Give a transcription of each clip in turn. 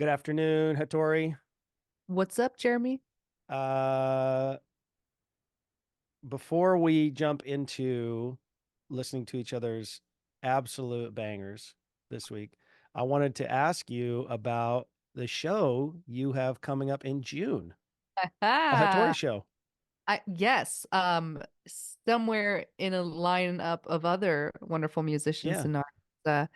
Good afternoon, Hatori. What's up, Jeremy? Uh, Before we jump into listening to each other's absolute bangers this week, I wanted to ask you about the show you have coming up in June, a Hatori Ah, show. yes. Somewhere in a lineup of other wonderful musicians Yeah, and artists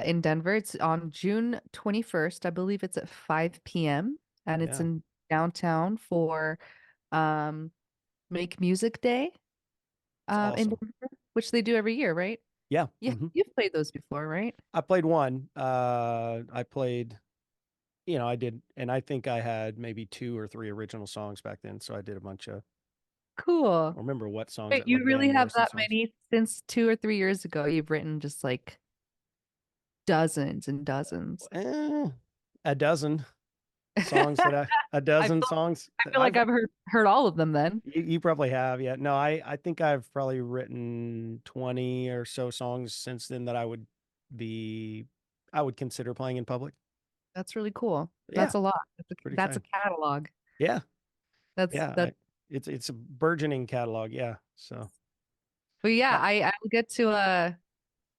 in Denver. It's on June 21st. I believe it's at 5 p.m. and it's yeah, in downtown for um Make Music Day it's in awesome. Denver, which they do every year, right? Yeah, Yeah, you've played those before, right? I played one. I played, I did, and I think I had maybe two or three original songs back then. So I did a bunch of, I Cool. don't remember what songs, Wait, you like really Van have Morrison that songs. many since 2 or 3 years ago? You've written just like dozens and dozens. Eh, a dozen songs that a I dozen feel songs I that feel like I've heard all of them then. you probably have. Yeah. No, I think I've probably written 20 or so songs since then that be, I would consider playing in public. That's really cool. Yeah. That's a lot. Pretty That's a exciting. catalog. Yeah. That's Yeah. that. It's a burgeoning catalog. Yeah. So, But yeah, uh, I will get to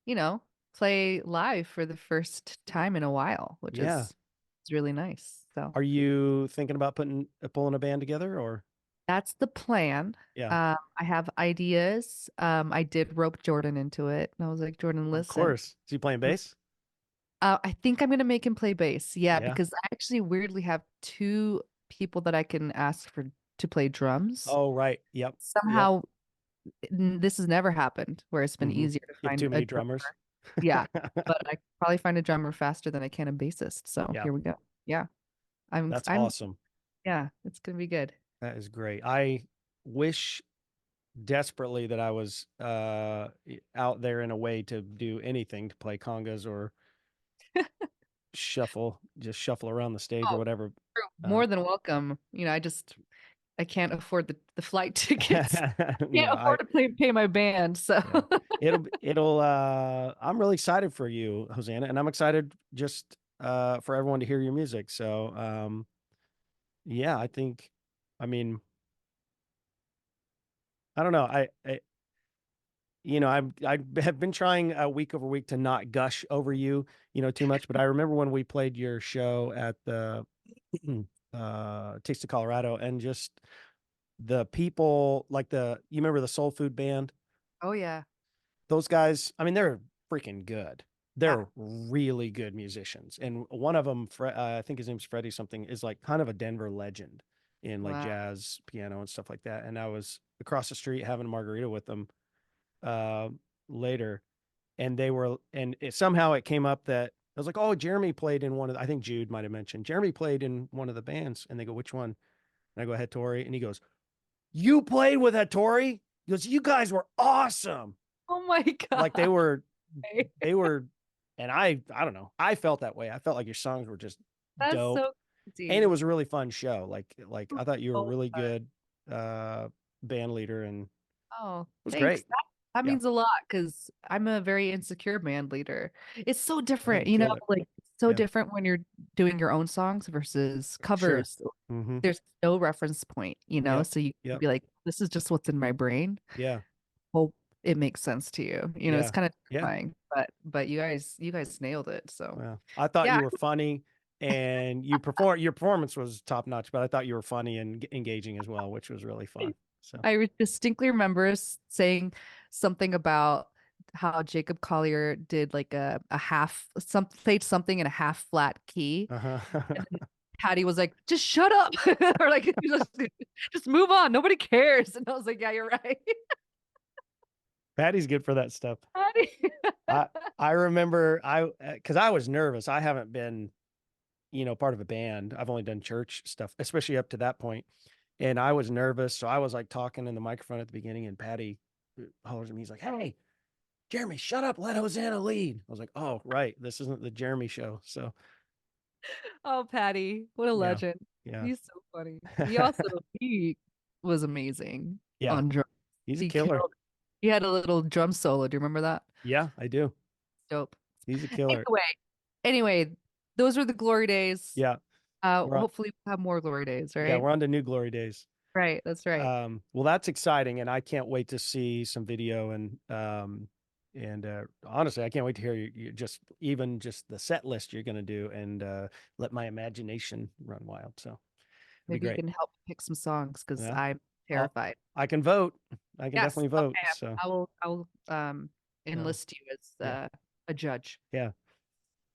you know, play live for the first time in a while, which yeah. is it's really nice. So Are you thinking about pulling a band together or? that's the plan. Yeah. I have ideas. I did rope Jordan into it, and I was like, Jordan, Of listen. course. Is he playing bass? I think I'm gonna make him play bass. Yeah, Yeah. because I actually weirdly have two people that I can ask for to play drums. Oh, right. Yep. Yep. Somehow this has never happened where it's been hmm easier to You have find too a many drummers. drummer. Yeah, but I could probably find a drummer faster than I can a bassist. So Yeah. here we go. Yeah, I'm That's I'm awesome. yeah, it's gonna be good. That is great. I wish desperately that I was out there in a way to do anything to play congas or just shuffle around the stage or Oh, whatever. you're Uh, more than welcome. I can't afford the flight tickets. no, Can't afford to pay my band. So yeah, it'll I'm really excited for you, Hosanna, and I'm excited just for everyone to hear your music. So, yeah, I mean, I don't know. I have been trying week over week to not gush over you, too much. But I remember when we played your show at the Taste of Colorado, and just the people, like you remember the Soul Food Band? oh yeah. Those guys, I mean, they're freaking good. Yeah. They're really good musicians, and one of them, I think his name's Freddie something, is like kind of a Denver legend in like Wow. jazz piano and stuff like that. And I was across the street having a margarita with them uh, later, and somehow it came up that I was like, oh, Jeremy played in one of I think Jude might have mentioned Jeremy played in one of the bands, and they go, which one? And I go, Hattori, and he goes, you played with Hattori? He goes, you guys were awesome. Oh my Like God. they were, and I don't know, I felt that way. I felt like your songs were just That's dope, so and it crazy. was a really fun show. Like I thought you were a So really fun. good band leader, and it Oh, was thanks. great. That Yeah, means a lot because I'm a very insecure band leader. It's so I think different, you killed it. like it's so Yeah, different when you're doing your own songs versus sure. covers. Mm-hmm. There's no reference point, Yep. so you can Yep. be like, this is just what's in my brain. Yeah. Hope it makes sense to you. It's Yeah. kind of Yeah. terrifying, but you guys nailed it. So Well, I thought yeah, you were funny, and your performance was top notch, but I thought you were funny and engaging as well, which was really fun. So, distinctly remember saying something about how Jacob Collier did like a half played something in a half flat key. uh-huh. And then Patty was like, just shut up. Or like just move on. Nobody cares. And I was like, yeah, you're right. Patty's good for that stuff. Patty. I I remember because I was nervous. I haven't been, part of a band. I've only done church stuff, especially up to that point. And I was nervous, so I was like talking in the microphone at the beginning, and Patty hollers at me. He's like, "Hey, Jeremy, shut up. Let Hosanna lead." I was like, "Oh, right. This isn't the Jeremy show." So, Oh, Patty. What a yeah, legend. yeah, He's so funny. He was amazing yeah. on drums. He's a He killer. killed. He had a little drum solo. Do you remember that? Yeah, I do. Dope. He's a killer. Anyway, anyway, those were the glory days. Yeah. We're on, Hopefully we'll have more glory days, yeah, right? we're on to new glory days. Right, that's right. Well, that's exciting, and I can't wait to see some video and honestly, I can't wait to hear you just even just the set list you're going to do and let my imagination run wild. So it'd be Maybe you great. can help pick some songs because Yeah, I'm I'll, terrified. I can vote. I can Yes. definitely vote. Okay. So I will no, enlist you as yeah, a judge. yeah.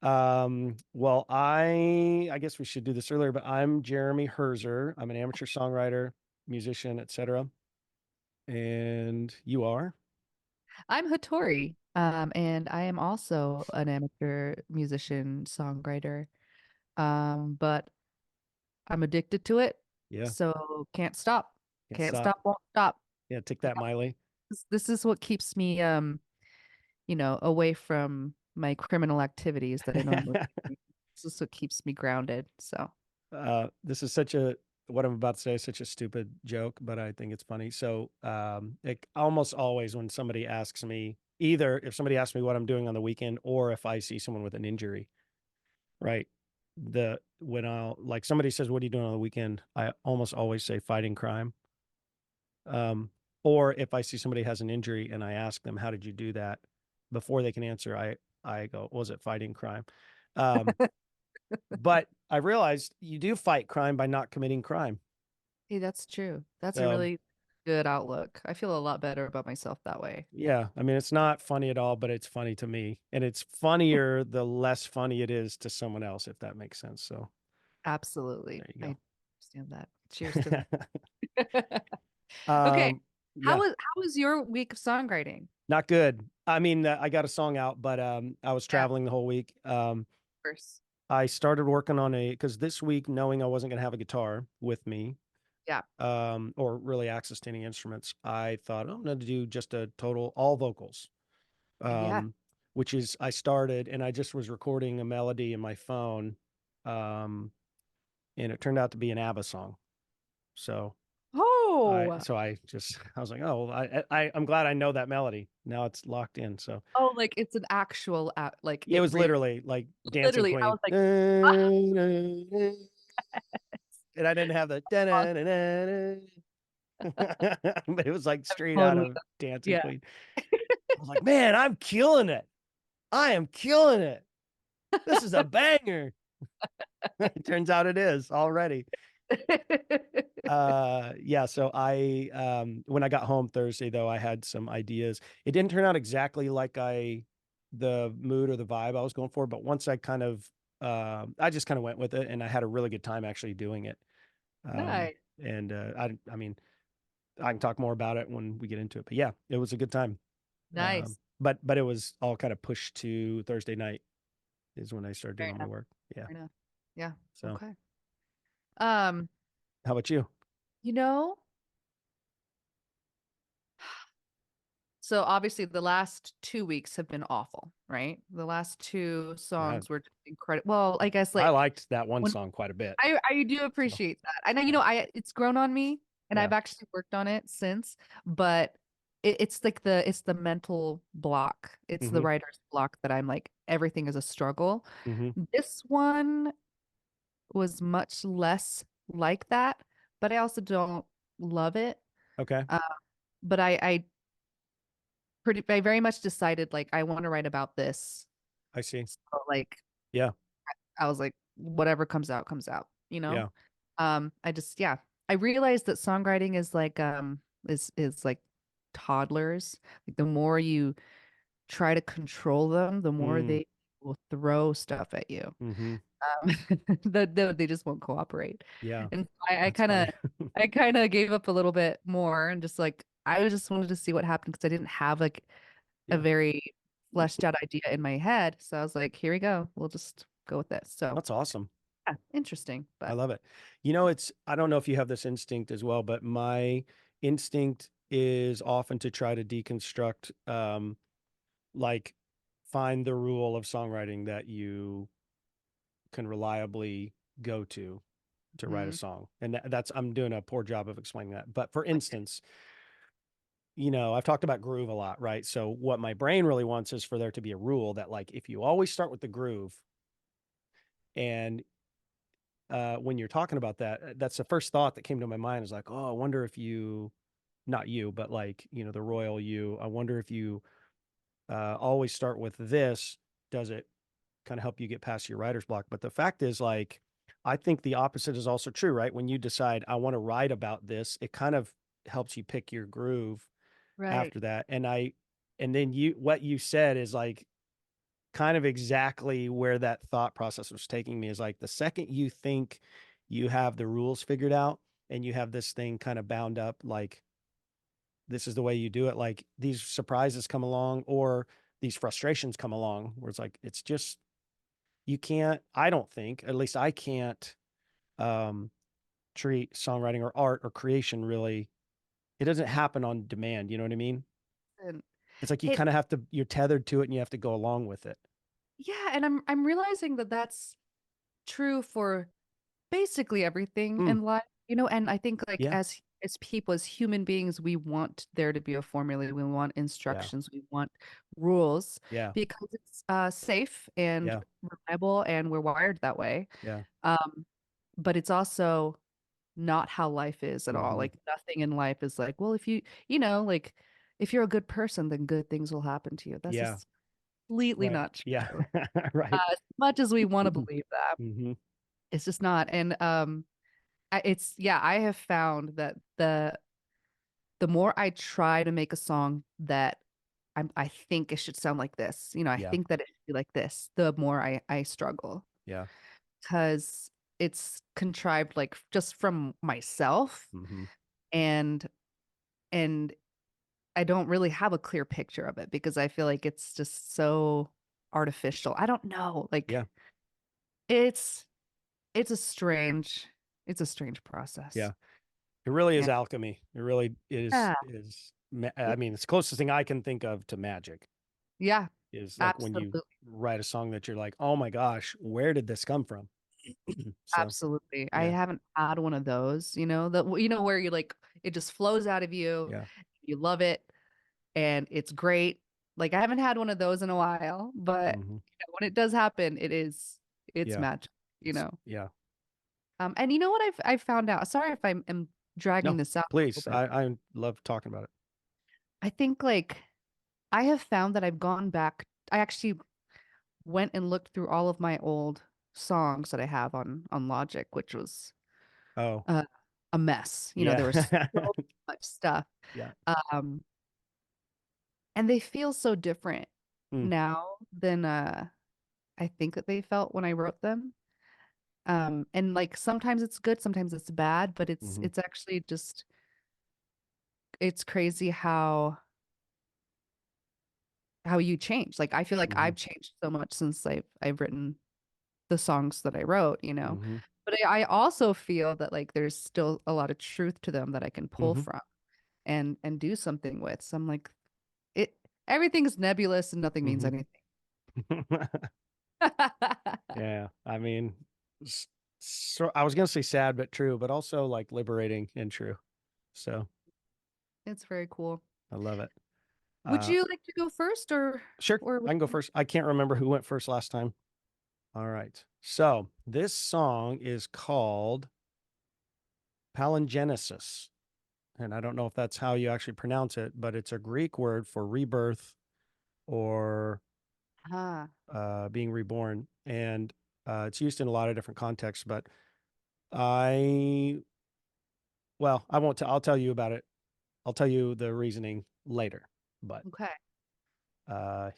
Well, I guess we should do this earlier, but I'm Jeremy Herzer. I'm an amateur songwriter, musician, etc. And you are? I'm Hatori, and I am also an amateur musician, songwriter. But I'm addicted to it, Yeah, so can't stop. can't Can't stop. stop, won't stop. Yeah, take that, Yep. Miley. This is what keeps me, away from my criminal activities that I normally do. This is what keeps me grounded. So, This is what I'm about to say is such a stupid joke, but I think it's funny. So, like almost always when somebody asks me, either if somebody asks me what I'm doing on the weekend or if I see someone with an injury, right? When I'll like somebody says, "What are you doing on the weekend?" I almost always say fighting crime. Um, or if I see somebody has an injury and I ask them, "How did you do that?" Before they can answer, I go, "Was it fighting crime?" Um, but I realized you do fight crime by not committing crime. hey, that's true. That's a So really good outlook. I feel a lot better about myself that way. yeah, I mean, it's not funny at all, but it's funny to me. And it's funnier the less funny it is to someone else, if that makes sense. So Absolutely. there you I go. understand that. Cheers to that. Okay. um, yeah, How was your week of songwriting? not good. I mean, I got a song out, but I was Yeah, traveling the whole week. first. I started working on because this week, knowing I wasn't going to have a guitar with me, Yeah. or really access to any instruments, I thought, oh, I'm going to do just a total all vocals. Yeah. um, which is I started and I just was recording a melody in my phone, um, and it turned out to be an ABBA song. So Oh. I was like, oh, well, I'm glad I know that melody. Now it's locked in. So Oh, like it's an actual like it it was really literally like Dancing literally I Queen, was like, ah, and I didn't have the, but it was like I'm straight out totally of Dancing yeah. Queen. I was like, man, I'm killing it. I am killing it. This is a banger. It turns out it is already. Yeah, so I when I got home Thursday though, I had some ideas. It didn't turn out exactly like the mood or the vibe I was going for, but once I kind of I just kind of went with it and I had a really good time actually doing it. Nice. And I mean, I can talk more about it when we get into it. But yeah, it was a good time. Nice. But it was all kind of pushed to Thursday night is when I started doing Fair all my enough. work. Yeah. Fair enough. Yeah. So, Okay. Um, how about you? you know, so obviously the last 2 weeks have been awful, right? The last two I songs were incredible. Well, I guess I like liked that one when song quite a bit. I do So, appreciate that. I know, yeah. I it's grown on me and Yeah. I've actually worked on it since, but it's like it's the mental block. It's the Mm-hmm. writer's block that I'm like everything is a struggle. Mm-hmm. This one was much less like that, but I also don't love it. Okay. Uh, but I very much decided like I want to write about this. I see. So like Yeah. I was like, whatever comes out, Yeah. I just yeah. I realized that songwriting is like is like toddlers. Like the more you try to control them, the more Mm. they will throw stuff at you. Mm-hmm. They just won't cooperate. Yeah. And I That's kind of funny. I kind of gave up a little bit more and just like I just wanted to see what happened because I didn't have like a Yeah. very fleshed out idea in my head. So I was like, here we go. We'll just go with this. So That's awesome. yeah, interesting, I but love it. I don't know if you have this instinct as well, but my instinct is often to try to deconstruct, like find the rule of songwriting that you can reliably go to write a mhm, song. And I'm doing a poor job of explaining that. But for okay. instance, I've talked about groove a lot, right? So what my brain really wants is for there to be a rule that like if you always start with the groove, And when you're talking about that, that's the first thought that came to my mind is like, oh, I wonder if you, not you, but like, you know, the royal you, I wonder if you always start with this, does it kind of help you get past your writer's block? But the fact is, like, I think the opposite is also true, right? When you decide, I want to write about this, it kind of helps you pick your groove Right. after that. And then what you said is like kind of exactly where that thought process was taking me is like the second you think you have the rules figured out and you have this thing kind of bound up, like this is the way you do it, like these surprises come along or these frustrations come along where it's like, it's just, you can't, I don't think, at least I can't, um, treat songwriting or art or creation really, it doesn't happen on demand. You know what I mean? And It's like you it kind of have to, you're tethered to it and you have to go along with it. yeah, and I'm realizing that that's true for basically everything Mm, in life, you know, and I think like yeah. as people, as human beings, we want there to be a formula, we want Yeah. instructions, we want rules Yeah. because it's safe and Yeah. reliable and we're wired that way. Yeah. Um, but it's also not how life is at all. Hmm. Like nothing in life is like, well, if you know, like if you're a good person, then good things will happen to you. That's Yeah. just completely Right. not Yeah. true. Right. As much as we want to believe that, Hmm. it's just not. And it's yeah, I have found that the more I try to make a song that I think it should sound like this, you know, I Yeah. think that it should be like this, the more I struggle Yeah. because it's contrived like just from myself Hmm. and and I don't really have a clear picture of it because I feel like it's just so artificial. I don't know, like Yeah. it's it's a strange it's a strange process. Yeah. It really Yeah. is alchemy. It really Yeah. I mean, it's the closest thing I can think of to magic Yeah, is like when you absolutely. write a song that you're like, oh my gosh, where did this come from? So, Absolutely. I yeah. haven't had one of those, you know, that you know where you like it just flows out of you. Yeah. You love it and it's great. Like I haven't had one of those in a while, but Hmm. you know, when it does happen, it's Yeah. magic, you It's, know. yeah. And you know what I've found out. Sorry if am dragging No, this out a little please. bit. I love talking about it. I think like I have found that I've gone back. I actually went and looked through all of my old songs that I have on Logic, which was Oh, uh, a mess. You know, yeah. there was so much stuff. Yeah. Um, and they feel so different Mm, now than I think that they felt when I wrote them. And like sometimes it's good, sometimes it's bad, but hmm. it's actually just it's crazy how you change. Like I feel like Hmm. I've changed so much since I've written the songs that I wrote, you know. Hmm. But I also feel that like there's still a lot of truth to them that I can pull Hmm. from and do something with. So I'm like it everything's nebulous and nothing means Hmm. anything. Yeah. I mean, s- so I was gonna say sad but true, but also like liberating and true. So It's very cool. I love it. Would Uh, you like to go first sure, or I can go first. I can't remember who went first last time. All right. So this song is called Palingenesis. And I don't know if that's how you actually pronounce it, but it's a Greek word for rebirth or ah, being reborn. And it's used in a lot of different contexts, but I, well, I won't, I'll tell you about it. I'll tell you the reasoning later, but okay.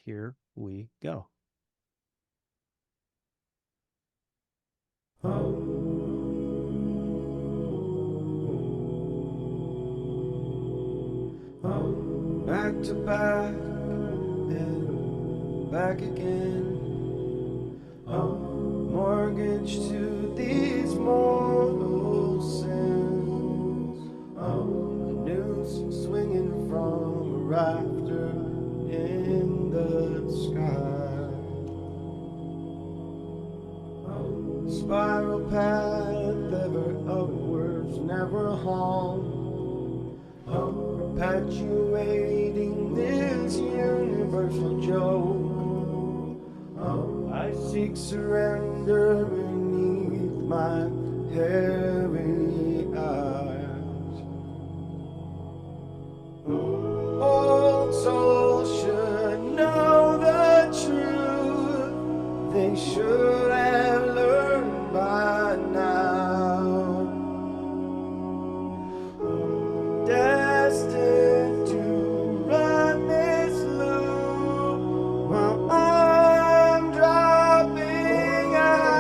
here we go. Back to back and back again. Mortgage to these mortal sins. A noose swinging from a rafter in the sky. Spiral path ever upwards, never home. Perpetuating this universal joke. I seek surrender my heavy eyes. Old souls should know the truth. They should have learned by now. Destined to run this loop while I'm dropping out.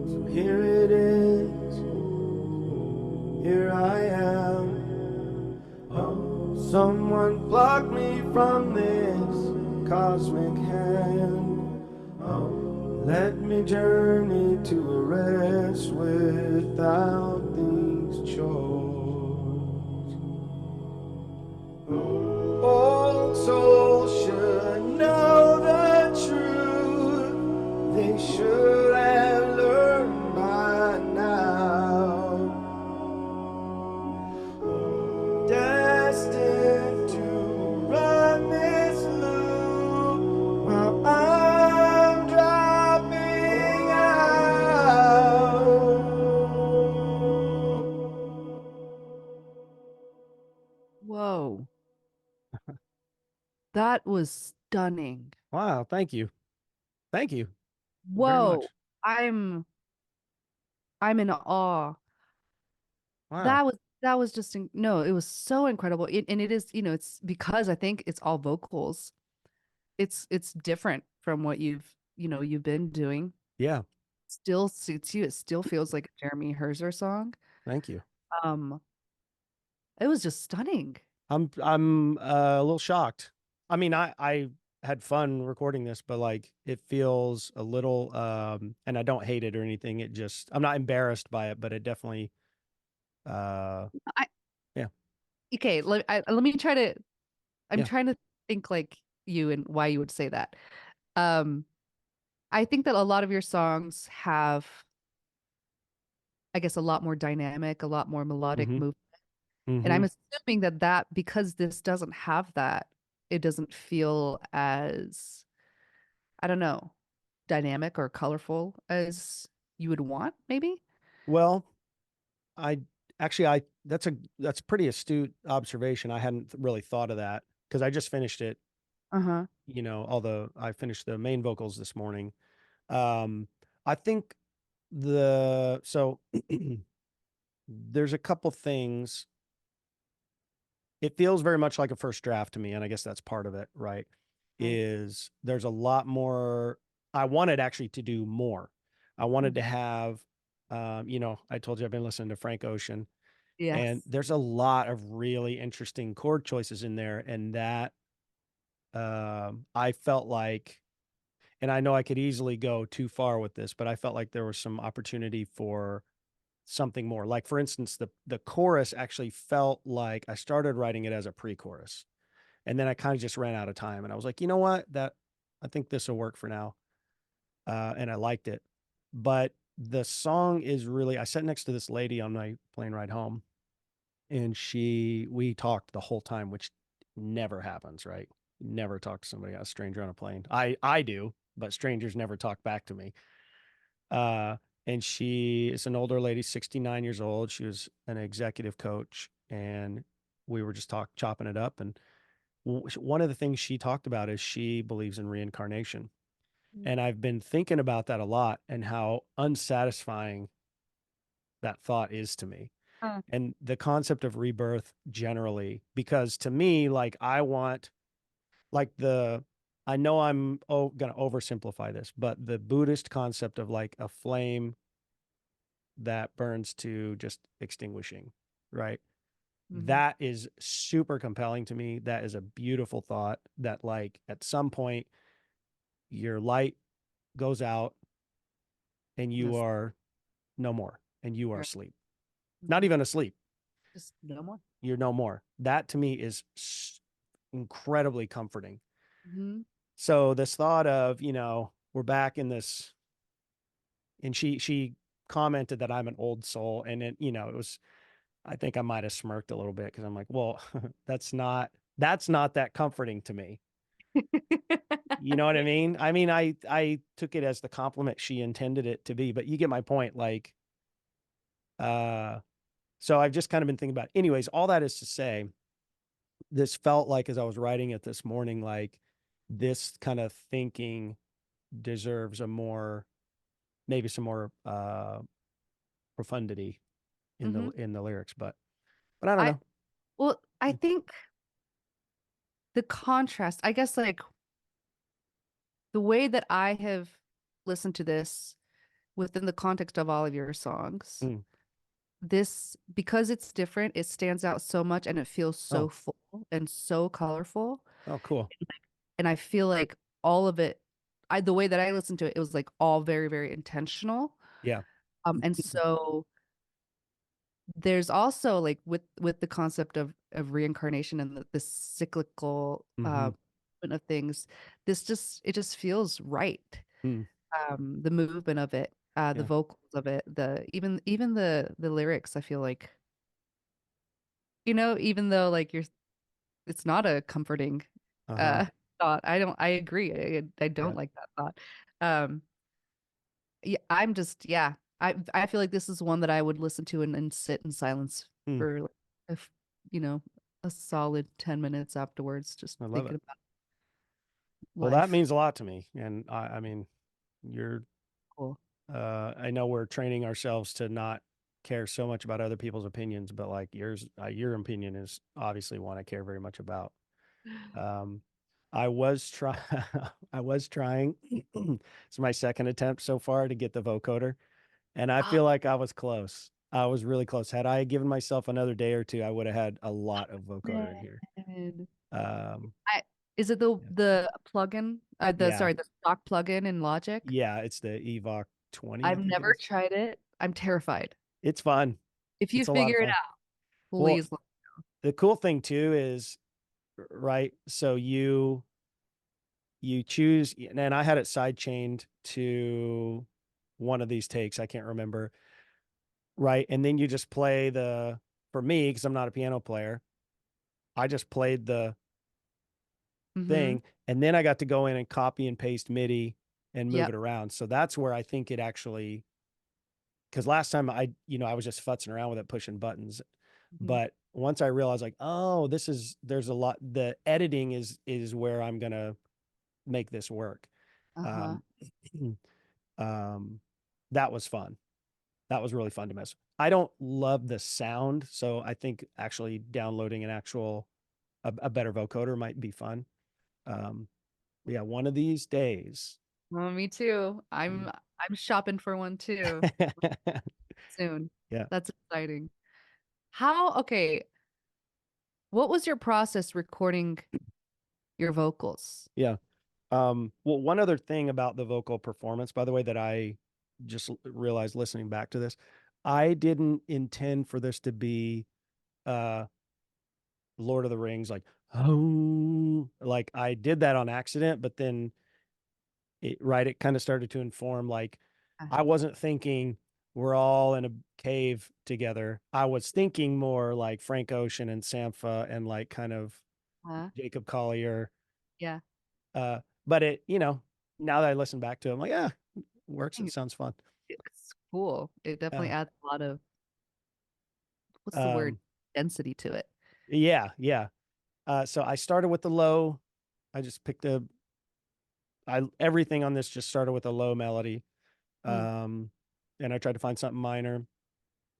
So here it is, here I am. Someone pluck me from this cosmic hand. Let me journey to a rest without these chores. Old souls should know the truth. They should have learned by now. Destined to run this loop while I'm dropping out. Whoa. That was stunning. Wow, thank you. Thank you very Whoa. much. I'm in awe. Wow. That was just no, it was so incredible. And it is, it's because I think it's all vocals. It's different from what you've been doing. Yeah, Still suits you. It still feels like a Jeremy Herzer song. thank you. Um, it was just stunning. I'm a little shocked. I mean, I had fun recording this, but like it feels a little and I don't hate it or anything. It just I'm not embarrassed by it, but it definitely I yeah. okay, let me try to I'm Yeah. trying to think like you and why you would say that. Um, I think that a lot of your songs have, I guess, a lot more dynamic, a lot more melodic Mhm. move. And I'm Mhm. assuming that because this doesn't have that, it doesn't feel as, I don't know, dynamic or colorful as you would want, maybe? Well, I actually I that's pretty astute observation. I hadn't really thought of that because I just finished it, Uh-huh. although I finished the main vocals this morning. Um I think the so there's a couple things. It feels very much like a first draft to me, and I guess that's part of it, right? Right. Is there's a lot more I wanted actually to do more. I wanted to Mhm. have I told you I've been listening to Frank Ocean, and Yes. there's a lot of really interesting chord choices in there, and that I felt like, and I know I could easily go too far with this, but I felt like there was some opportunity for something more. Like for instance, the chorus actually felt like I started writing it as a pre-chorus. And then I kind of just ran out of time and I was like, you know what? That I think this will work for now. And I liked it. But the song is really I sat next to this lady on my plane ride home and we talked the whole time, which never happens, right? Never talk to somebody, a stranger on a plane. I do, but strangers never talk back to me. Uh, and she is an older lady, 69 years old. She was an executive coach, and we were just chopping it up. And one of the things she talked about is she believes in reincarnation. Mm. And I've been thinking about that a lot and how unsatisfying that thought is to me. Uh, And the concept of rebirth generally, because to me, like I want, like I know I'm going to oversimplify this, but the Buddhist concept of like a flame that burns to just extinguishing, right? mhm. That is super compelling to me. That is a beautiful thought that like at some point your light goes out and you Yes. are no more and you are Right. asleep. not Mhm. even asleep. Just no more. You're no more. That to me is incredibly comforting. Mhm. So this thought of, we're back in this, and she commented that I'm an old soul, and it was, I think I might have smirked a little bit because I'm like, well, that's not that comforting to me. You know what I mean? I mean, I took it as the compliment she intended it to be, but you get my point. Like, so I've just kind of been thinking about it. Anyways, all that is to say, this felt like as I was writing it this morning, like this kind of thinking deserves maybe some more profundity in Mhm. the lyrics, but I don't I know. well, I think the contrast, I guess, like the way that I have listened to this within the context of all of your songs, Mm. this, because it's different, it stands out so much and it feels so Oh, full and so colorful. oh, cool. And I feel like all of it, the way that I listened to it, it was like all very, very intentional. Yeah. And so there's also like with the concept of reincarnation and the cyclical Mm-hmm. movement of things, it just feels right. Mm. The movement of it, the Yeah. vocals of it, even the lyrics, I feel like, even though like it's not a comforting Uh-huh. uh thought. I agree. I Yeah. don't like that thought. Um yeah, I feel like this is one that I would listen to and sit in silence Mm. for like, if you know a solid 10 minutes afterwards, just I love it. thinking about Well, that life. means a lot to me. And I mean, you're, Cool. I know we're training ourselves to not care so much about other people's opinions, but like your opinion is obviously one I care very much about. Um, I was try I was trying. It's my second attempt so far to get the vocoder, and I Oh feel like I was close. I was really close. Had I given myself another day or two, I would have had a lot of vocoder in here. man. Um, I Is it the yeah, plugin? yeah, The stock plugin in Logic? yeah. It's the Evoc 20, I I've think it never is. tried it. I'm terrified. It's fun. If you It's a lot of figure it fun. out, Well, please. the cool thing too is, right? So you choose, and I had it side chained to one of these takes. I can't remember. Right. And then you just play for me, because I'm not a piano player, I just played the Mm-hmm. thing. And then I got to go in and copy and paste MIDI and move Yep. it around. So that's where I think it actually, because last time I was just futzing around with it, pushing buttons. Hmm. But once I realized like, oh, there's a lot, the editing is where I'm going to make this work. Uh-huh. Um, um, that was fun. That was really fun to mess. I don't love the sound, so I think actually downloading a better vocoder might be fun. Um, yeah, one of these days. Well, me too. I'm shopping for one too soon. Yeah, That's exciting. Okay, what was your process recording your vocals? yeah. Well, one other thing about the vocal performance, by the way, that I just realized listening back to this, I didn't intend for this to be uh Lord of the Rings, like, oh, like I did that on accident, but then it kind of started to inform, like, I wasn't thinking we're all in a cave together. I was thinking more like Frank Ocean and Sampha and like kind of Uh-huh. Jacob Collier. Yeah. Uh, but now that I listen back to it, I'm like, yeah, works. It think sounds fun. It's cool. It definitely Yeah. adds a lot of, what's the word? Um, Density to it. yeah, yeah. So I started with the low. I just picked everything on this just started with a low melody. Mm. Um, and I tried to find something minor.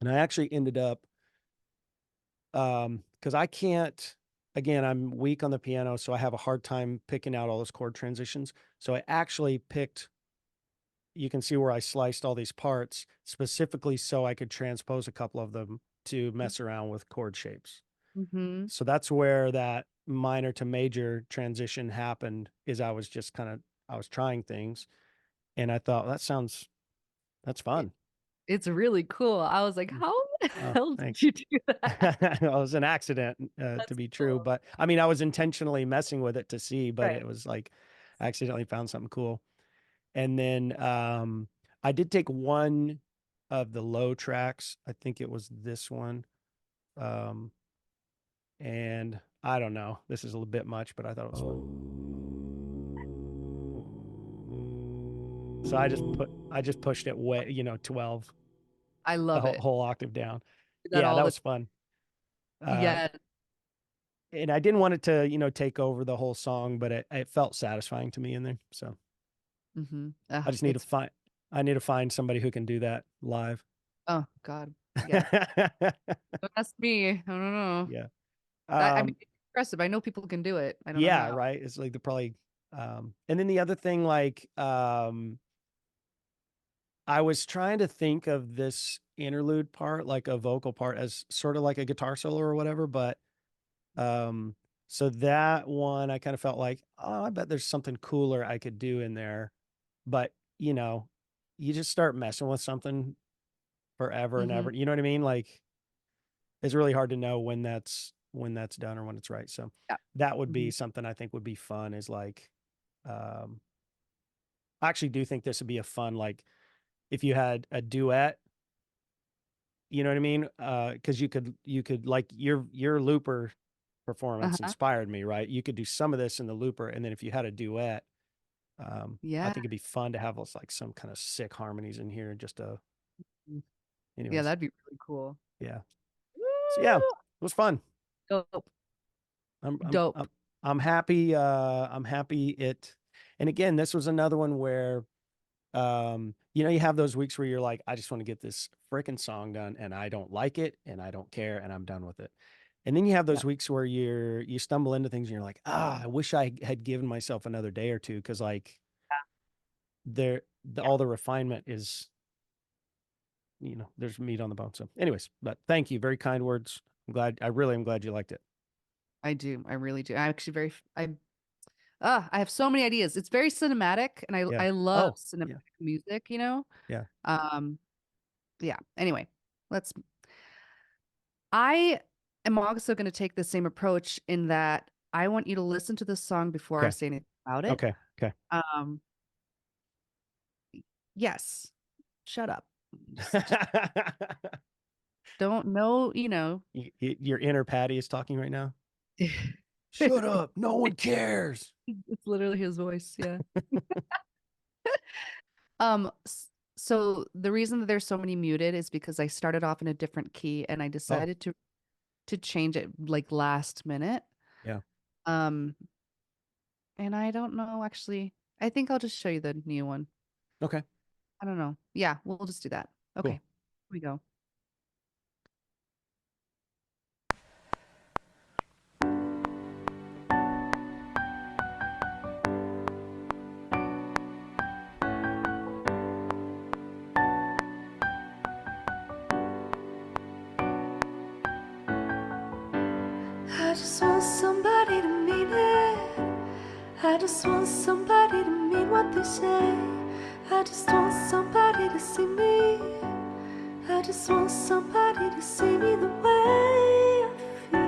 And I actually ended up, because I can't, again, I'm weak on the piano, so I have a hard time picking out all those chord transitions. So I actually picked, you can see where I sliced all these parts specifically so I could transpose a couple of them to mess around with chord shapes. Mm-hmm. So that's where that minor to major transition happened, is I was trying things, and I thought that's fun. It's really cool. I was like, Mm. how? Oh, hell did thanks. you do that? It was an accident, to That's be true, cool. but I mean, I was intentionally messing with it to see, but Right. it was like I accidentally found something cool. And then I did take one of the low tracks. I think it was this one. And I don't know. This is a little bit much, but I thought it was fun. So I just pushed it way, 12, I the love it. whole octave down. Do that Yeah, all that the was fun. yeah. And I didn't want it to, take over the whole song, but it felt satisfying to me in there. So Mm-hmm. I just need to find somebody who can do that live. Oh God. Yeah. Don't ask me. I don't know. Yeah. I mean, it's impressive. I know people can do it. I don't know Yeah, how. right. It's like they're probably and then the other thing, like I was trying to think of this interlude part, like a vocal part, as sort of like a guitar solo or whatever, but um so that one I kind of felt like, oh, I bet there's something cooler I could do in there. But you just start messing with something forever and Mm-hmm. ever. You know what I mean? Like it's really hard to know when that's done or when it's right. So Yeah. that would Mm-hmm. be something I think would be fun, is like I actually do think this would be a fun, like if you had a duet, you know what I mean? Because you could like your looper performance Uh-huh. inspired me, right? You could do some of this in the looper, and then if you had a duet, I Yeah. think it'd be fun to have those like some kind of sick harmonies in here. Just Mm. Yeah, anyways, that'd be really cool. yeah. So yeah, it Woo! was fun. Dope. I'm I'm Dope. I'm I'm happy. I'm happy it. And again, this was another one where you have those weeks where you're like, I just want to get this freaking song done, and I don't like it, and I don't care, and I'm done with it. And then you have Yeah. those weeks where you stumble into things and you're like, I wish I had given myself another day or two, because like all the refinement is, there's meat on the bone. So anyways, but thank you. Very kind words. I really am glad you liked it. I do. I really do. I'm actually I have so many ideas. It's very cinematic and Yeah. I love Oh, cinematic yeah. music, Yeah. Um yeah. Anyway, let's I am also going to take the same approach in that I want you to listen to the song before I Okay. say anything about it. Okay. Okay. Um yes. Shut up. Don't know, Your inner Patty is talking right now. Shut up. No one cares. It's literally his voice, yeah. So the reason that there's so many muted is because I started off in a different key and I Oh, decided to change it like last minute. yeah. Um, and I don't know actually. I think I'll just show you the new one. Okay. I don't know. Yeah, we'll just do that. Okay. Cool. Here we go. I just want somebody to mean it. I just want somebody to mean what they say. I just want somebody to see me. I just want somebody to see me the way I feel.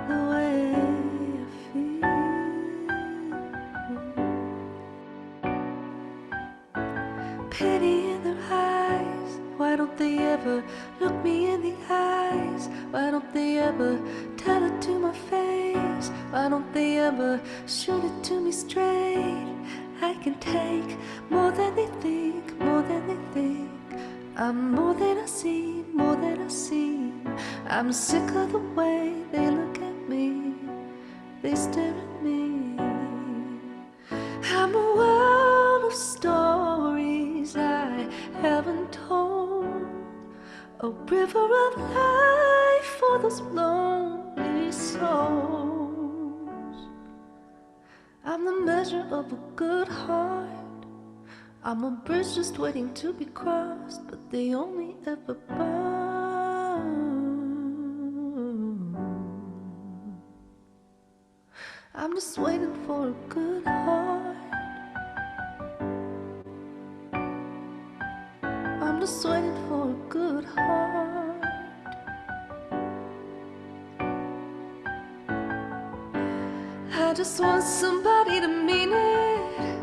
The way I feel. Pity in their eyes. Why don't they ever look me in the eyes? Why don't they ever tell it to my face? Why don't they ever shoot it to me straight? I can take more than they think, more than they think. I'm more than I see, more than I see. I'm sick of the way they look at me, they stare at me. I'm a world of stories I haven't told, a river of life for those lonely souls. I'm the measure of a good heart. I'm a bridge just waiting to be crossed, but they only ever burn. I'm just waiting for a good heart. I just want somebody to mean it.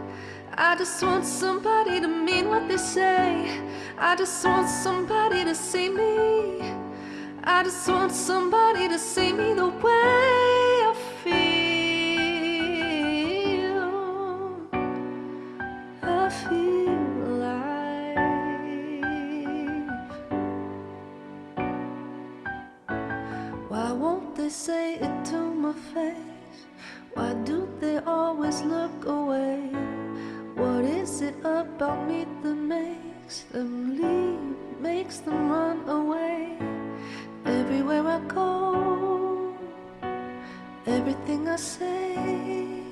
I just want somebody to mean what they say. I just want somebody to see me. I just want somebody to see me the way I feel. I feel alive. Why won't they say it to my face? Why do they always look away? What is it about me that makes them leave, makes them run away? Everywhere I go, everything I say,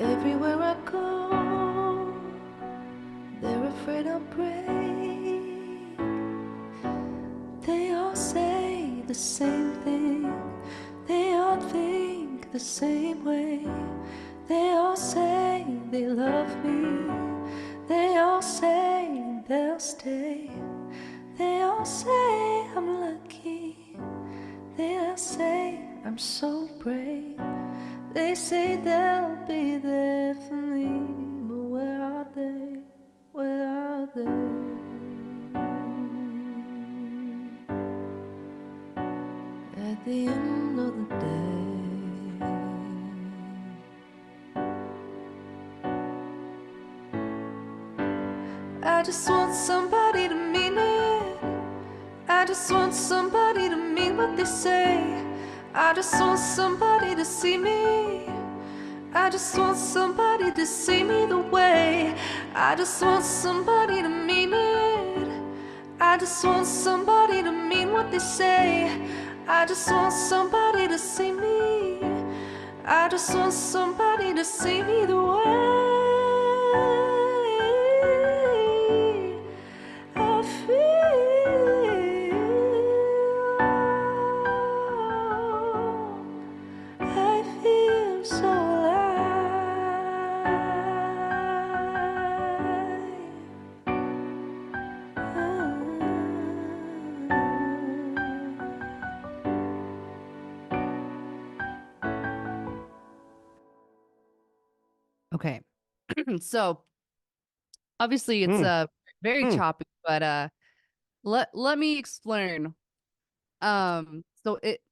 everywhere I go, they're afraid I'll break. They all say the same thing, they all think the same way. They all say they love me, they all say they'll stay. They all say I'm lucky, they all say I'm so brave. They say they'll be there for me, but where are they? Where are they? At the end of the day, I just want somebody to mean it. I just want somebody to mean what they say. I just want somebody to see me. I just want somebody to see me the way. I just want somebody to mean it. I just want somebody to mean what they say. I just want somebody to see me. I just want somebody to see me the way I feel. I feel so Okay. So obviously it's Mm. very Mm. choppy, but let me explain. So it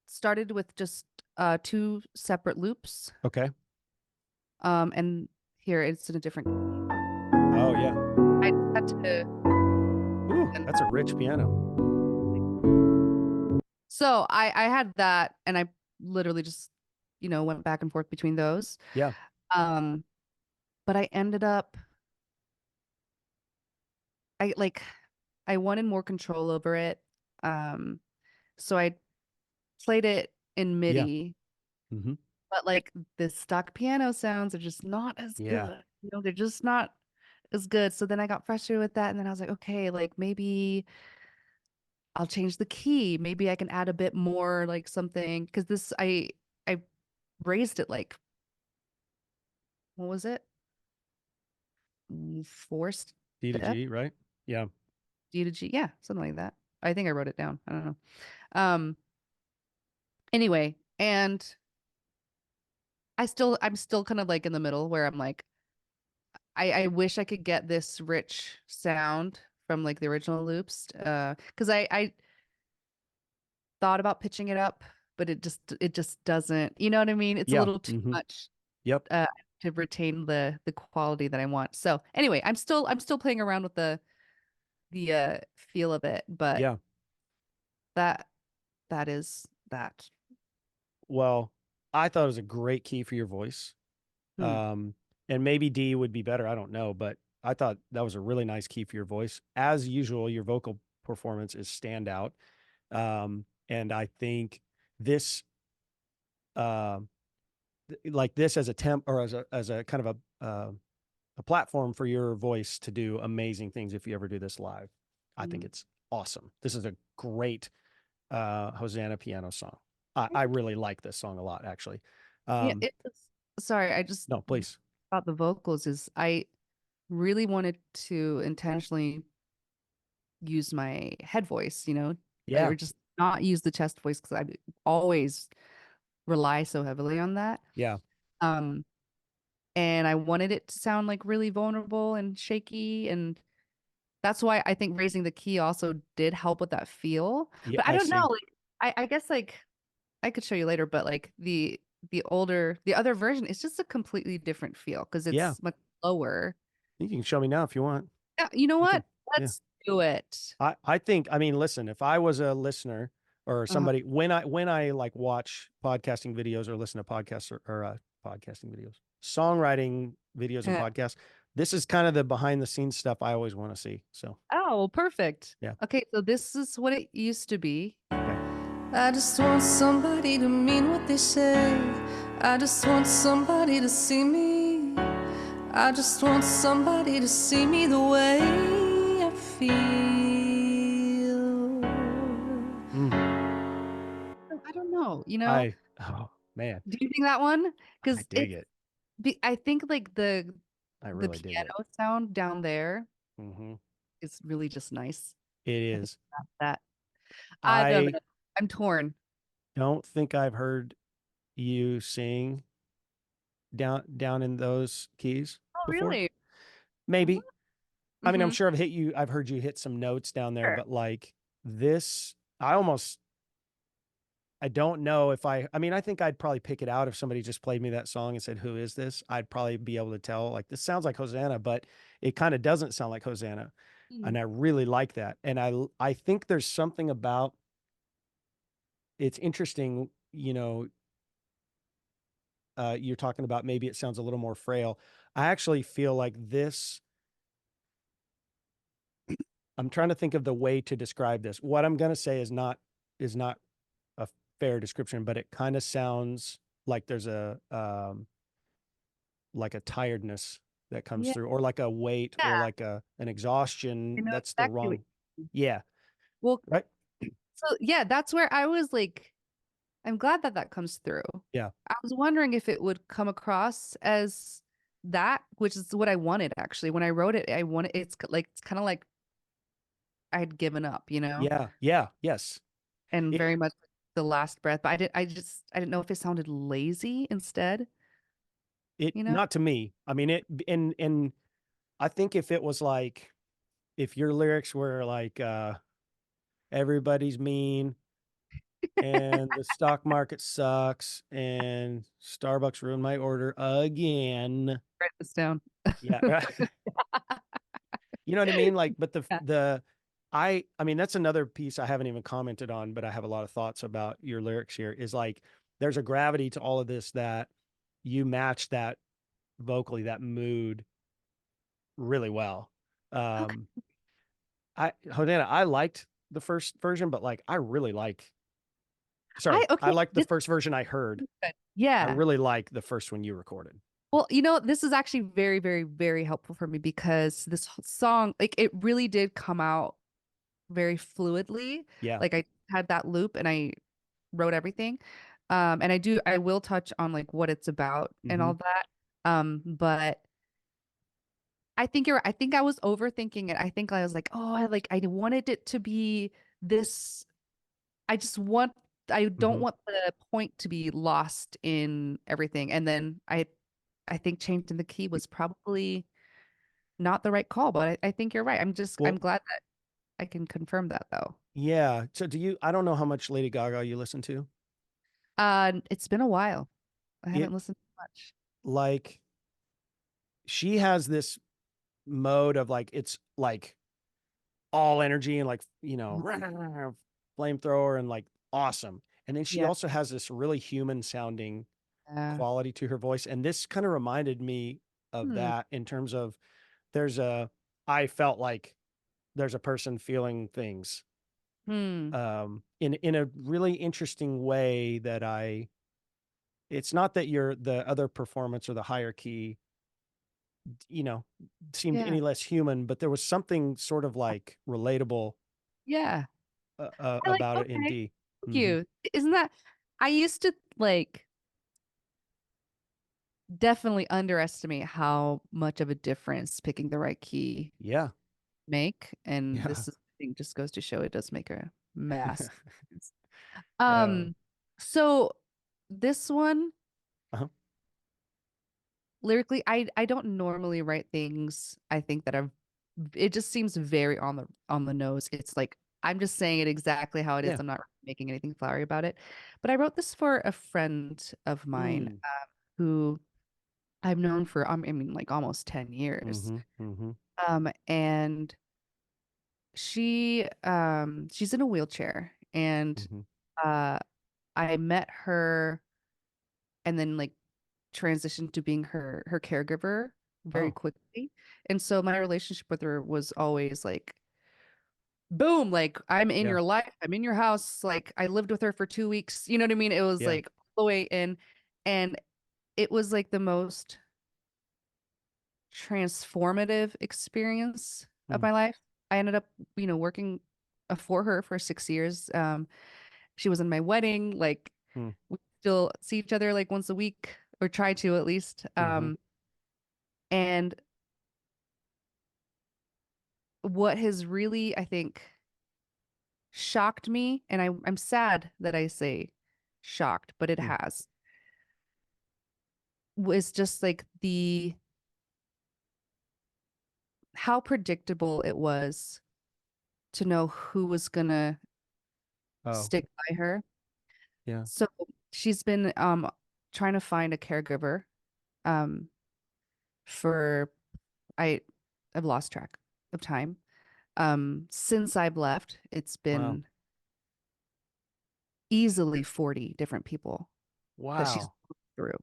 started with just 2 separate loops. Okay. And here it's in a different. Oh yeah. I had to. Ooh, that's a rich piano. So I had that, and I literally just went back and forth between those. Yeah. But I ended up I wanted more control over it. So I played it in Yeah. MIDI, Mm-hmm. but like the stock piano sounds are just not as Yeah. good. They're just not as good. So then I got frustrated with that, and then I was like, okay, like maybe I'll change the key. Maybe I can add a bit more, like something, because this I raised it like, what was it? Forced D to step, G, right? Yeah. D to G, yeah, something like that. I think I wrote it down. I don't know. Um. Anyway, and I'm still kind of like in the middle where I'm like, I wish I could get this rich sound from like the original loops. Because I thought about pitching it up, but it just doesn't, you know what I mean? It's a Yeah. little too Mm-hmm. much Yep. to retain the quality that I want. So anyway, I'm still playing around with the feel of it, but Yeah. that is that. Well, I thought it was a great key for your voice. Hmm. And maybe D would be better. I don't know, but I thought that was a really nice key for your voice. As usual, your vocal performance is standout. And I think this, like this as a temp or as a kind of a platform for your voice to do amazing things if you ever do this live. I think it's awesome. This is a great Hosanna piano song. I really like this song a lot, actually. Yeah, sorry, I just No, please. about the vocals is I really wanted to intentionally use my head voice, Yeah. or just not use the chest voice because I always rely so heavily on that. Yeah. Um, and I wanted it to sound like really vulnerable and shaky, and that's why I think raising the key also did help with that feel. Yeah, But I I don't see. know, like I guess like I could show you later, but like the other version is just a completely different feel because Yeah. it's much lower. You can show me now if you want. Yeah, you know I what? can, yeah. Let's do it. I think, I mean, listen, if I was a listener or Uh-huh. somebody, when I like watch podcasting videos or listen to podcasts or podcasting videos, songwriting videos and Yeah. podcasts, this is kind of the behind the scenes stuff I always want to see. So, Oh, perfect. Yeah. Okay, so this is what it used to be. okay. I just want somebody to mean what they say. I just want somebody to see me. I just want somebody to see me the way I feel. I don't know, you know? Oh man, Do you think that one? I Because dig it. I think like the I really dig piano it. sound down there Hmm. is really just nice. It I think is. that I don't I know. I'm torn. don't think I've heard you sing down in those keys Oh, before. really? Maybe. I mean, I'm Mhm. sure I've heard you hit some notes down there, Sure. but like this, I don't know if I mean, I think I'd probably pick it out if somebody just played me that song and said, "Who is this?" I'd probably be able to tell, like, this sounds like Hosanna, but it kind of doesn't sound like Hosanna. And I really like that. And I think there's something about it's interesting, you're talking about maybe it sounds a little more frail. I actually feel like this, I'm trying to think of the way to describe this. What I'm going to say is not a fair description, but it kind of sounds like there's like a tiredness that comes Yeah. through, or like a weight, or like an I exhaustion. know That's the exactly what wrong. Yeah. well, Right. so yeah, that's where I was like, I'm glad that that comes through. Yeah. I was wondering if it would come across as that, which is what I wanted actually. When I wrote it, I wanted it's kind of like I had given up, you know, Yeah. Yeah. Yes. and It, very much the last breath. But I didn't know if it sounded lazy instead, you know? not to me. I mean, and I think if it was like, if your lyrics were like, everybody's mean and the stock market sucks and Starbucks ruined my order again. Write this down. Yeah. You know what I mean? Like, but Yeah. I mean, that's another piece I haven't even commented on, but I have a lot of thoughts about your lyrics here is like, there's a gravity to all of this that you match that vocally, that mood really well. Okay. Hosanna, I liked the first version, but like, sorry, I Okay. liked the first version I heard. I Yeah. really like the first one you recorded. Well, you know, this is actually very, very, very helpful for me because this song, like, it really did come out very fluidly. Yeah. Like, I had that loop and I wrote everything. And I will touch on like what it's about and all that. But I think I was overthinking it. I think I was like, oh, I wanted it to be this. I just want, I don't Mhm. want the point to be lost in everything. And then I think changing the key was probably not the right call, but I think you're right. I'm Well, glad that I can confirm that though. yeah. So I don't know how much Lady Gaga you listen to. It's been a while. I It haven't listened much. like, she has this mode of like, it's like all energy and like, flamethrower and like awesome. And then she Yeah. also has this really human sounding Yeah. quality to her voice. And this kind of reminded me of Hmm. that in terms of I felt like there's a person feeling things Hmm. in a really interesting way that it's not that the other performance or the higher key, you know, seemed Yeah. any less human, but there was something sort of like relatable Yeah. I like, about it in okay. D. Thank Mhm. you. Isn't that I used to like definitely underestimate how much of a difference picking the right key Yeah. make. And Yeah. this is, I think, just goes to show it does make a mass difference. Yeah. Um, so this one Uh-huh. lyrically, I don't normally write things I think that are it just seems very on the nose. It's like I'm just saying it exactly how it is. Yeah. I'm not making anything flowery about it. But I wrote this for a friend of mine Mm. who I've known for I mean like almost 10 years. Mm-hmm. Mm-hmm. And she's in a wheelchair and Mm-hmm. uh I met her and then like transitioned to being her caregiver very Oh, quickly. And so my relationship with her was always like boom, like I'm in yeah. your life, I'm in your house, like I lived with her for 2 weeks. You know what I mean? It was Yeah. like all the way in and it was like the most transformative experience of Mm. my life. I ended up, working for her for 6 years. She was in my wedding. Like Mm. we still see each other like once a week or try to at least. Mm-hmm. And what has really, I think, shocked me, and I'm sad that I say shocked, but it Mm. has, was just like the how predictable it was to know who was gonna Oh, stick by her. yeah. So she's been trying to find a caregiver um for I I've lost track of time. Since I've left, it's Wow. been easily 40 different people that she's Wow. gone through.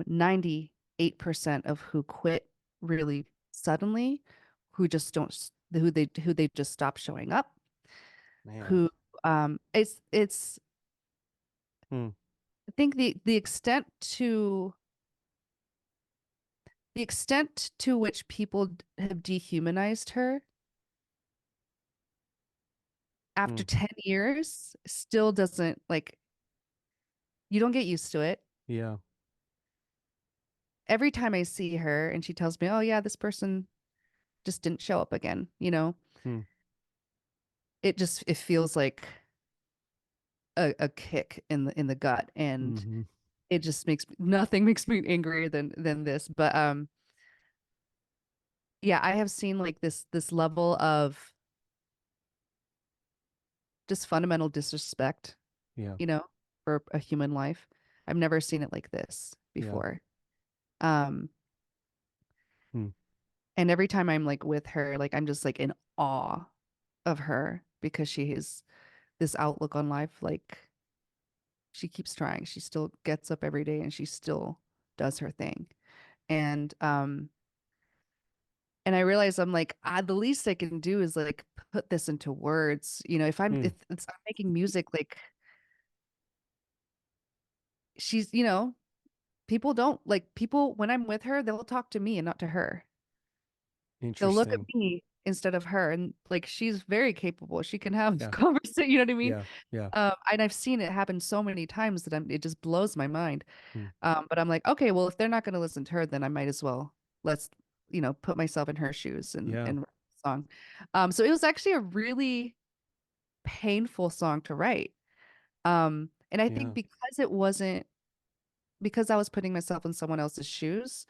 98% of who quit really suddenly, who just don't who they just stop showing up, Man. who it's Hmm. I think the extent to which people have dehumanized her after Hmm. 10 years still doesn't like you don't get used to it. Yeah. Every time I see her and she tells me, "Oh yeah, this person just didn't show up again," Hmm. it feels like a kick in the gut and Mm-hmm. it just nothing makes me angrier than this. But yeah, I have seen like this level of just fundamental disrespect, Yeah. you know, for a human life. I've never seen it like this Yeah. before. Um, Hmm. and every time I'm like with her, like I'm just like in awe of her because she has this outlook on life. Like she keeps trying. She still gets up every day and she still does her thing. And and I realize I'm like, the least I can do is like put this into words. If Hmm. I'm making music, like she's, people don't like people when I'm with her, they'll talk to me and not to her. They'll look at Interesting. me instead of her. And like she's very capable. She can have Yeah. conversation, you know what I mean? Yeah. Yeah. And I've seen it happen so many times that it just blows my mind. Hmm. But I'm like, okay, well, if they're not going to listen to her, then I might as well let's, put myself in her shoes Yeah. and write a song. So it was actually a really painful song to write. And I Yeah. think because I was putting myself in someone else's shoes,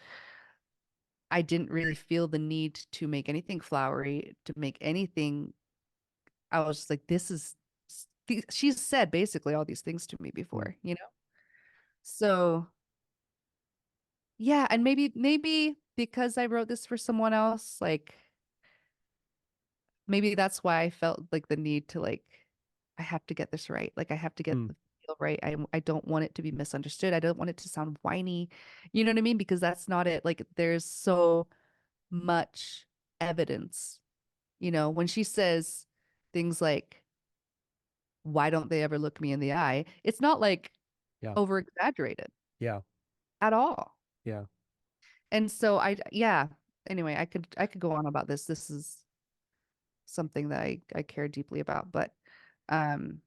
I didn't really feel the need to make anything flowery, to make anything. I was just like, she's said basically all these things to me Hmm. before. So yeah, and maybe because I wrote this for someone else, like maybe that's why I felt like the need to like I have to get this right. Like I have to get Hmm. the feel right. I don't want it to be misunderstood. I don't want it to sound whiny. You know what I mean? Because that's not it. Like there's so much evidence. When she says things like, why don't they ever look me in the eye? It's not like Yeah. over exaggerated Yeah. at all. Yeah. And so yeah. Anyway, I could go on about this. This is something that I care deeply about. But um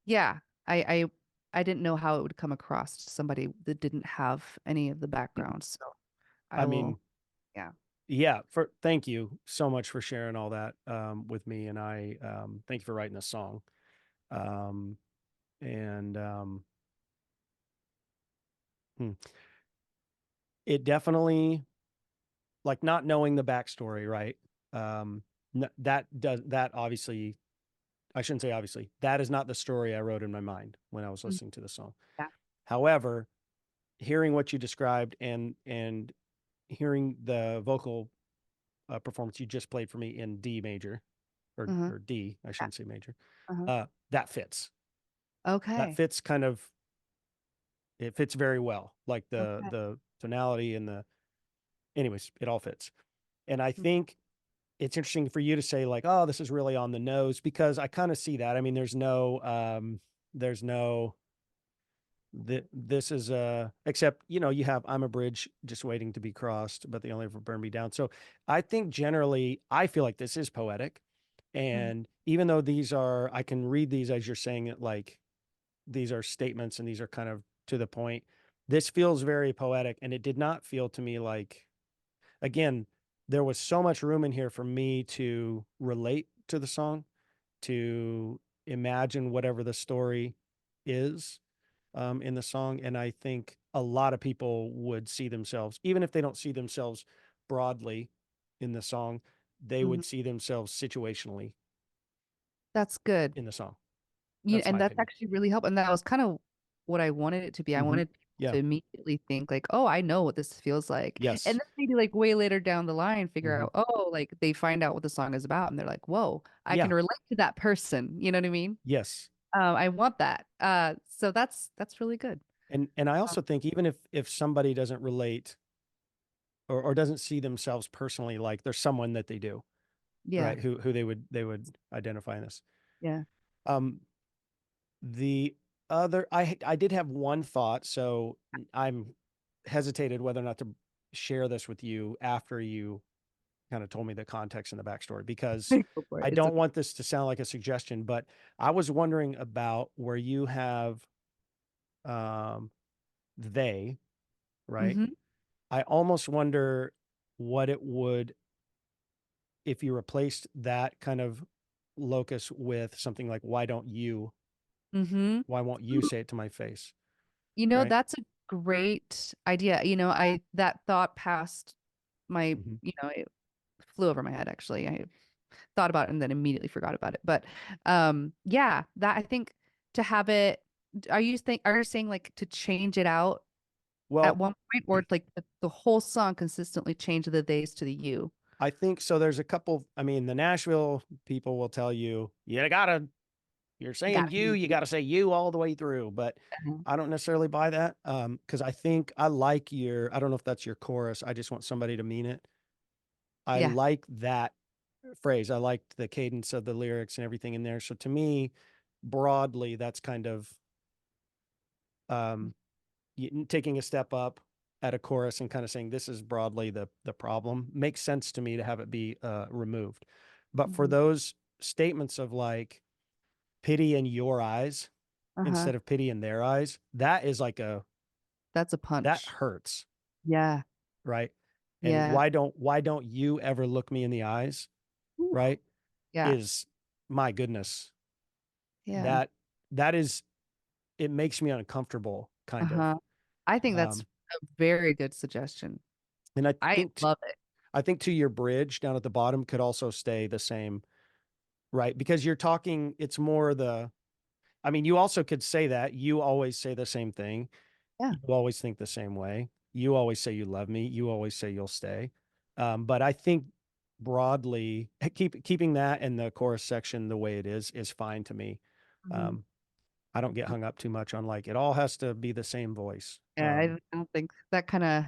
yeah, I didn't know how it would come across to somebody that didn't have any of the background. So I I will, mean, yeah. yeah. Thank you so much for sharing all that with me, and I thank you for writing this song. Um, And hmm, it definitely, like, not knowing the backstory, right? That obviously, I shouldn't say obviously, that is not the story I wrote in my mind when I was Mm. listening to the song. Yeah. However, hearing what you described and hearing the vocal performance you just played for me in D major Uh-huh. or D, I Yeah. shouldn't say major. Uh-huh. That fits. That Okay. fits kind of, it fits very well. Like Okay. the tonality and anyways, it all fits. And I Mm. think it's interesting for you to say like, oh, this is really on the nose, because I kind of see that. I mean, there's no, this is except, you have, I'm a bridge just waiting to be crossed, but they only ever burn me down. So I think generally I feel like this is poetic. Mhm. And even though I can read these as you're saying it, like these are statements and these are kind of to the point. This feels very poetic, and it did not feel to me like, again, there was so much room in here for me to relate to the song, to imagine whatever the story is in the song. And I think a lot of people would see themselves, even if they don't see themselves broadly in the song, they Mhm. would see themselves situationally That's good. in the song. You That's and my that's opinion. actually really helpful. And that was kind of what I wanted it to be. I Hmm. wanted people Yeah. to immediately think like, oh, I know what this feels like. And Yes. then maybe like way later down the line, figure Hmm. out, oh, like they find out what the song is about and they're like, whoa, I Yeah. can relate to that person. You know what I mean? Yes. I want that. So that's really good. And I Um, also think even if somebody doesn't relate or doesn't see themselves personally, like there's someone that they do, yeah. right? Who they would identify in this. Yeah. Um, the I did have one thought, so I'm hesitated whether or not to share this with you after you kind of told me the context and the backstory, because Go for it. I It's don't okay. want this to sound like a suggestion, but I was wondering about where you have um they, right? Hmm. I almost wonder what it would, if you replaced that kind of locus with something like, Hmm. why won't you say it to my face? Right. That's a great idea. That thought passed my, Hmm. it flew over my head actually. I thought about it and then immediately forgot about it. But yeah, that I think to have it, are you saying like to change it out at Well, one point, or like the whole song consistently change the days to the you? I think so. There's a couple, I mean, the Nashville people will tell you, you're saying Gotta be you you. got to say you all the way through, but Uh-huh. I don't necessarily buy that. Because I think I like I don't know if that's your chorus. I just want somebody to mean it. I Yeah. like that phrase. I liked the cadence of the lyrics and everything in there. So to me, broadly, that's kind of um, taking a step up at a chorus and kind of saying this is broadly the problem. Makes sense to me to have it be removed. But for Mhm. those statements of like pity in your eyes Uh-huh. instead of pity in their eyes, that is like That's a that punch. hurts, Yeah. right? And Yeah. why don't you ever look me in the eyes, Ooh. right? Yeah. Is, my goodness, Yeah. that that is, it makes me uncomfortable kind of. Uh-huh. I think that's Um, a very good suggestion. and I love it. I think to your bridge down at the bottom could also stay the same, right? Because you're talking, it's more I mean, you also could say that you always say the same thing. Yeah. You always think the same way. You always say you love me. You always say you'll stay. But I think broadly, keeping that in the chorus section the way it is fine to me. Mhm. Um, I don't get hung up too much on like, it all has to be the same voice. Yeah, I don't think that kind of,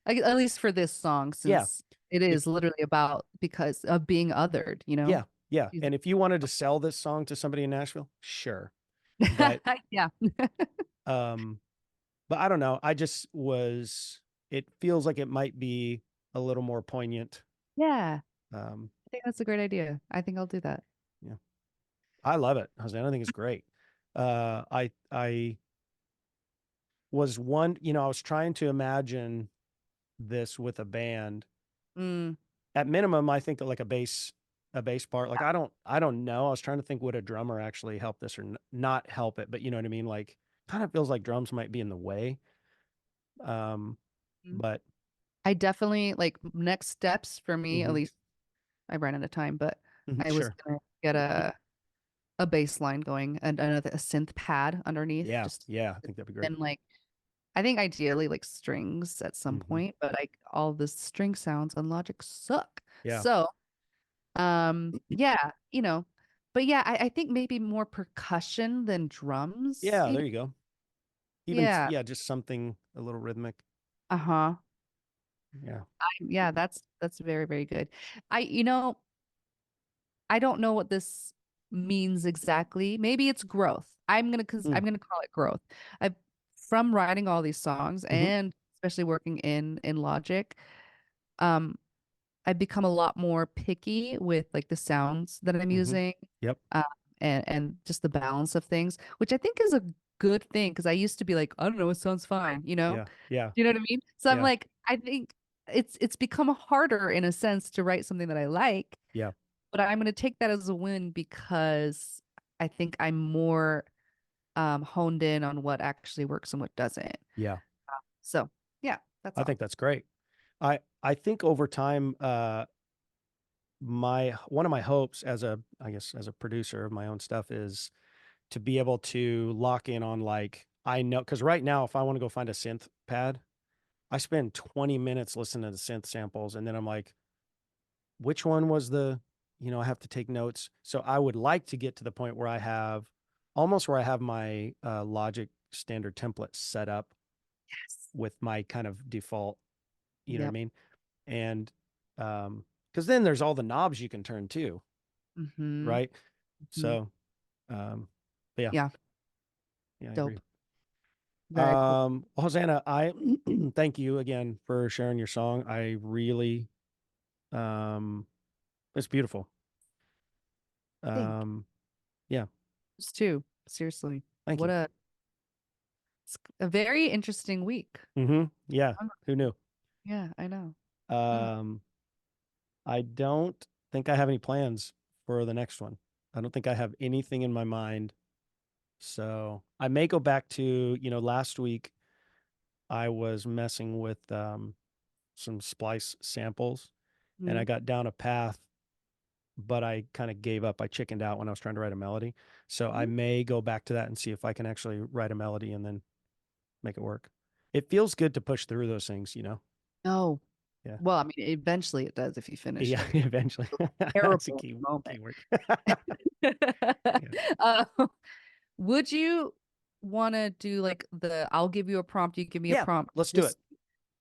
like, at least for this song, Yeah. since it If, is literally about because of being othered, yeah. Yeah. She's- And if you wanted to sell this song to somebody in Nashville, sure. But, yeah. um, but I don't know. It feels like it might be a little more poignant. Yeah. Um, I think that's a great idea. I think I'll do that. yeah, I love it, Hosanna. I think it's great. I I was trying to imagine this with a band. Mm, At minimum, I think like a bass a bass part. Like I don't know. I was trying to think, would a drummer actually help this or not help it? But you know what I mean? Like kind of feels like drums might be in the way. Um, Mm. but I definitely like next steps for me, at Mhm. least I ran out of time, but I was Sure. gonna get a bass line going and another a synth pad underneath. Yeah. Just Yeah. I think that'd be great. and like I think ideally like strings at some Mhm. point, but like all the string sounds on Logic suck. Yeah. So yeah, but yeah, I think maybe more percussion than drums. Yeah. There you go. Even, Yeah. yeah, just something a little rhythmic. Uh-huh. Yeah. Yeah, that's very, very good. I don't know what this means exactly. Maybe it's growth. I'm gonna call it growth. I've from writing all these songs Mhm. and especially working in Logic, um, I've become a lot more picky with like the sounds that I'm Mhm. using, Yep. uh, and just the balance of things, which I think is a good thing because I used to be like, I don't know, it sounds fine, Yeah. Yeah. Do you know what I mean? So I'm Yeah. like, I think it's become harder in a sense to write something that I like, Yeah. but I'm going to take that as a win because I think I'm more honed in on what actually works and what doesn't. Yeah. So yeah, that's I all. think that's great. I think over time, my one of my hopes as a I guess as a producer of my own stuff is to be able to lock in on like I know because right now if I want to go find a synth pad, I spend 20 minutes listening to the synth samples and then I'm like, which one was I have to take notes. So I would like to get to the point where I have almost where I have my Logic standard template set up Yes. with my kind of default, you know what I Yep. mean? And because then there's all the knobs you can turn too, Mm-hmm. right? Hmm. So but yeah, Yeah. yeah, I agree. Dope. Very cool. Well, Hosanna, I thank you again for sharing your song. I really it's beautiful. Thank Yeah, you too. Seriously. thank What you. it's a very interesting week. Yeah, who knew? Yeah, I know. Mm. Um, I don't think I have any plans for the next one. I don't think I have anything in my mind. So I may go back to, last week I was messing with some splice samples and I Mm. got down a path, but I kind of gave up. I chickened out when I was trying to write a melody. So I may go back to that and see if I can actually write a melody and then make it work. It feels good to push through those things. No. Yeah. Well, I mean, eventually it does if you finish Yeah, it. eventually. That's a Terrible key moment. keyword. Yeah. Uh, would you want to do like I'll give you a prompt, you give me a Yeah, prompt. let's do it.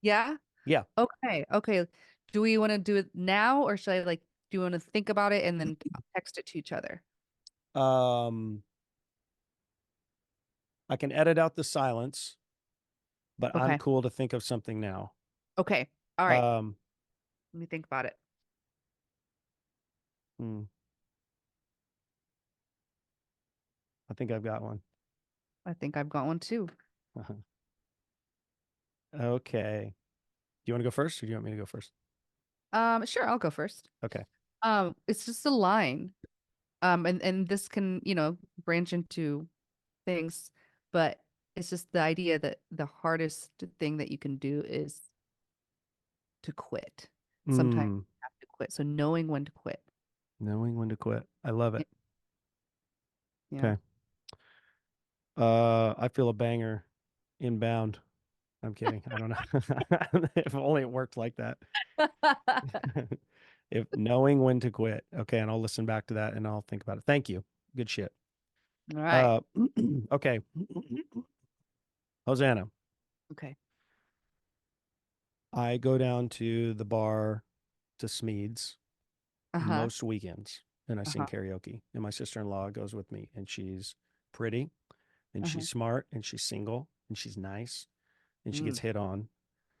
Yeah? Yeah. Okay. Okay. Do we want to do it now or should I do you want to think about it and then text it to each other? I can edit out the silence, but I'm Okay. cool to think of something now. Okay. All right. Um, Let me think about it. hmm, I think I've got one. I think I've got one too. Okay. Do you want to go first or do you want me to go first? Sure, I'll go first. Okay. It's just a line. And this can, branch into things, but it's just the idea that the hardest thing that you can do is to quit. Sometimes Mm, you have to quit. So knowing when to quit. knowing when to quit. I love it. Yeah. Okay. I feel a banger inbound. I'm kidding. I don't know. If only it worked like that. If knowing when to quit. Okay, and I'll listen back to that and I'll think about it. Thank you. Good shit. All right. Okay. Hosanna, Okay. I go down to the bar to Smead's Uh-huh. most weekends and I sing Uh-huh. karaoke. And my sister-in-law goes with me and she's pretty and Uh-huh. she's smart and she's single and she's nice and she Mm, gets hit on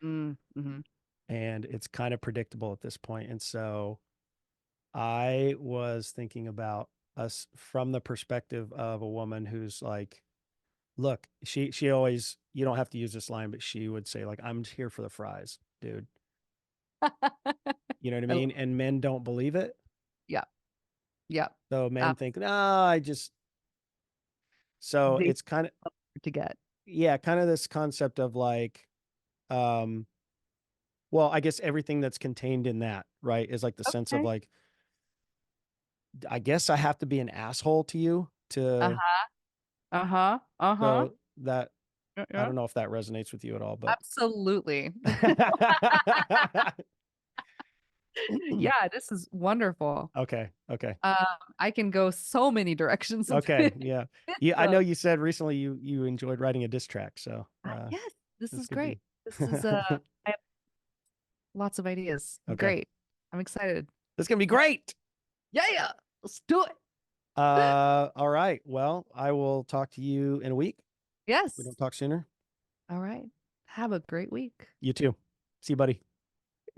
mm-hmm. and it's kind of predictable at this point. And so I was thinking about us from the perspective of a woman who's like, look, she always, you don't have to use this line, but she would say like, I'm here for the fries, dude. You know what I I, mean? And men don't believe it. yeah. Yeah. So men think, no, I just, so They it's kind of, to get. yeah, kind of this concept of like, well, I guess everything that's contained in that, right, is like the sense of Okay. like, I guess I have to be an asshole to you to, Uh-huh. so that, I Yeah. don't know if that resonates with you at all, but Absolutely. Yeah, this is wonderful. okay. I can go so many directions with Okay. it. Yeah. With Yeah. I know them. you said recently you enjoyed writing a diss track. So, Yes, this this is could be, great. This is I have lots of ideas. okay. Great. I'm excited. This is going to be great. Yeah. Let's do it. All right. Well, I will talk to you in a week. Yes. We don't talk sooner. All right. Have a great week. You too. See you, buddy.